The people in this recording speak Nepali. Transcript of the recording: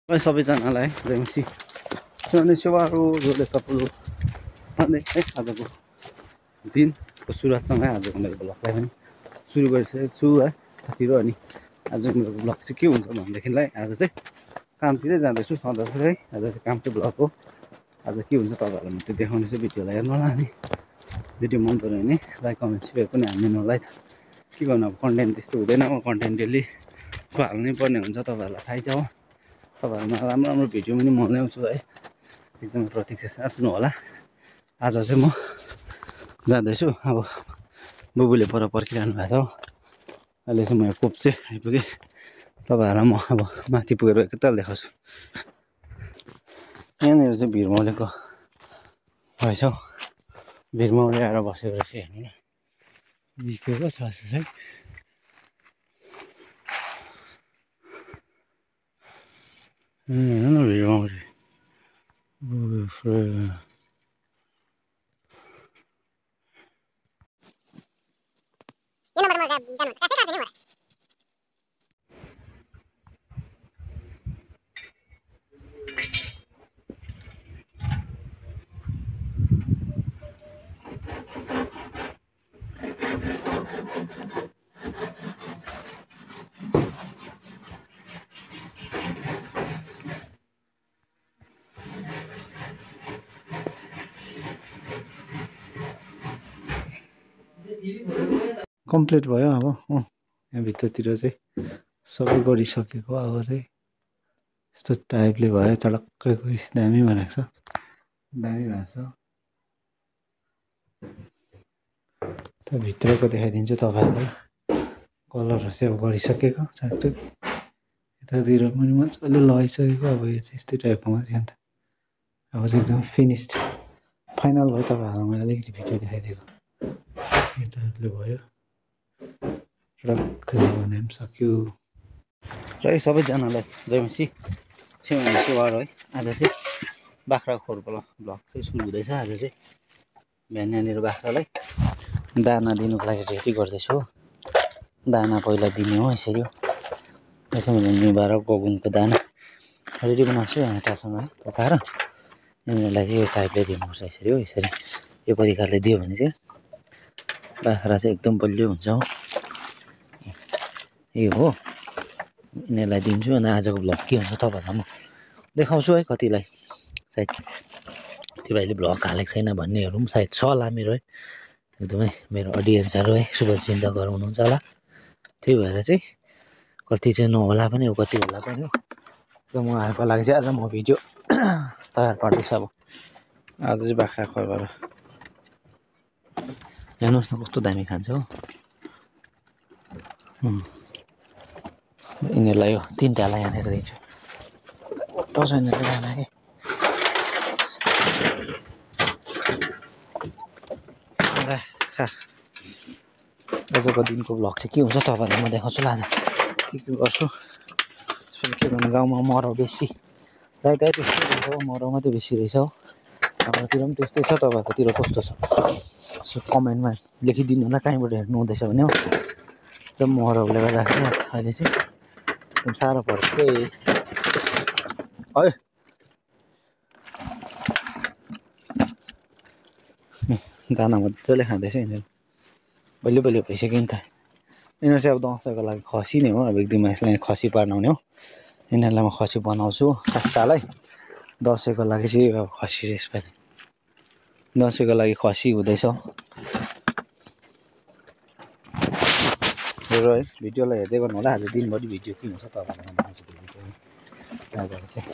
सबैजनालाई जयमसी सेवारो रोले कपुलो है आजको दिनको सुरुवातसँगै आजको मेरो ब्लगलाई पनि सुरु गरिसकेको छु है साथीहरू। अनि आज मेरो ब्लग चाहिँ के हुन्छ भनेदेखिलाई आज चाहिँ कामतिरै जाँदैछु सधैँ है। आज चाहिँ कामको ब्लग हो। आज के हुन्छ तपाईँहरूलाई म त्यो देखाउने छु। भिडियोलाई हेर्नु होला। अनि भिडियो मन पऱ्यो भने लाइक कमेन्ट सेयर पनि हालिदिनु होला है त। के गर्नु अब कन्टेन्ट त्यस्तो हुँदैन। म कन्टेन्ट डेली हाल्नै पर्ने हुन्छ, तपाईँहरूलाई थाहै छ हो। तपाईँहरूमा राम्रो राम्रो भिडियो पनि म ल्याउँछु है। एकदमै प्रतीक्षा साच्नु होला। आज चाहिँ म जाँदैछु। अब बुबुले पर पर्खिरहनु भएको छ। अहिले चाहिँ म यहाँ कोप चाहिँ आइपुगेँ। तपाईँहरूलाई म अब माथि पुगेर एकताल देखाउँछु। यहाँनिर चाहिँ भिरमौलेको रहेछ हौ। भिरमौले आएर बसेको रहेछ यहाँनिर। निस्केको छ है। हेर्नु न भिरमौले। कम्प्लिट भयो अब। यहाँ भित्रतिर चाहिँ सबै गरिसकेको। अब चाहिँ यस्तो टाइपले भयो। चडक्कै दामी बनाएको छ। दामी भएको छ। त भित्रको देखाइदिन्छु तपाईँहरूलाई। कलरहरू चाहिँ अब गरिसकेको चाकचुक। यतातिर पनि मजाले लगाइसकेको। अब यो चाहिँ यस्तै टाइपको मात्रै अन्त अब चाहिँ एकदम फिनिस्ड फाइनल भयो। तपाईँहरूलाई मैले अलिकति भिडियो देखाइदिएको यो टाइपले भयो। टक्कै बनाइ पनि सक्यो। र सबैजनालाई जयमसी सेवार है। आज चाहिँ बाख्राकोटको ब्लग चाहिँ सुरु हुँदैछ। आज चाहिँ बिहान यहाँनिर बाख्रालाई दाना दिनुको लागि रेडी गर्दैछु हो। दाना पहिला दिने हो यसरी हो। यसो मैले निभाएर गहुँको दाना रेडी बनाएको छु आँटासँग है पकाएर। यिनीहरूलाई चाहिँ यो टाइपले दिनुपर्छ यसरी हो। यसरी यो परिकारले दियो भने चाहिँ बाख्रा चाहिँ एकदम बलियो हुन्छ हो। यो हो यिनीहरूलाई दिन्छु। अनि आजको ब्लग के हुन्छ तपाईँहरूलाई म देखाउँछु है। कतिलाई सायद त्यो भाइले ब्लग हालेको छैन भन्नेहरू पनि सायद छ होला मेरो है। एकदमै मेरो अडियन्सहरू है शुभचिन्तकहरू हुनुहुन्छ होला। त्यही भएर चाहिँ कति चाहिँ नहोला पनि हो, कति होला पनि हो। र उहाँहरूको लागि चाहिँ आज म भिडियो तयार पार्दैछु। अब आज चाहिँ बाख्राकोटबाट हेर्नुहोस् न कस्तो दामी खान्छ हो। यिनीहरूलाई यो तिनवटालाई यहाँनिर दिन्छु। टस यिनीहरूले जाना कि आजको दिनको ब्लग चाहिँ के हुन्छ तपाईँहरूलाई म देखाउँछु ल। आज के गर्छु के भन्नु, गाउँमा मरौ बेसी दाइ त्यस्तै रहेछ हो। मरौ मात्रै बेसी रहेछ हो। हाम्रोतिर पनि त्यस्तै छ। तपाईँहरूकोतिर कस्तो छ यसो कमेन्टमा लेखिदिनु होला कहीँबाट हेर्नु हुँदैछ भने हो। र मरौले गर्दाखेरि अहिले चाहिँ एकदम साह्रो पर्छ है। दाना मजाले खाँदैछ यिनीहरू। बलियो बलियो भइसक्यो नि त। यिनीहरू चाहिँ अब दसैँको लागि खसी नै हो। अब एक दुई मासलाई खसी बनाउने हो। यिनीहरूलाई म खसी बनाउँछु चारवटालाई। दसैँको लागि चाहिँ अब खसी चाहिँ यसपालि दसैँको लागि खसी हुँदैछ र है। भिडियोलाई हेर्दै गर्नु होला। आज दिनभरि भिडियो के हुन्छ तपाईँहरूलाई म देखाउँछु त्यो भिडियो। आज चाहिँ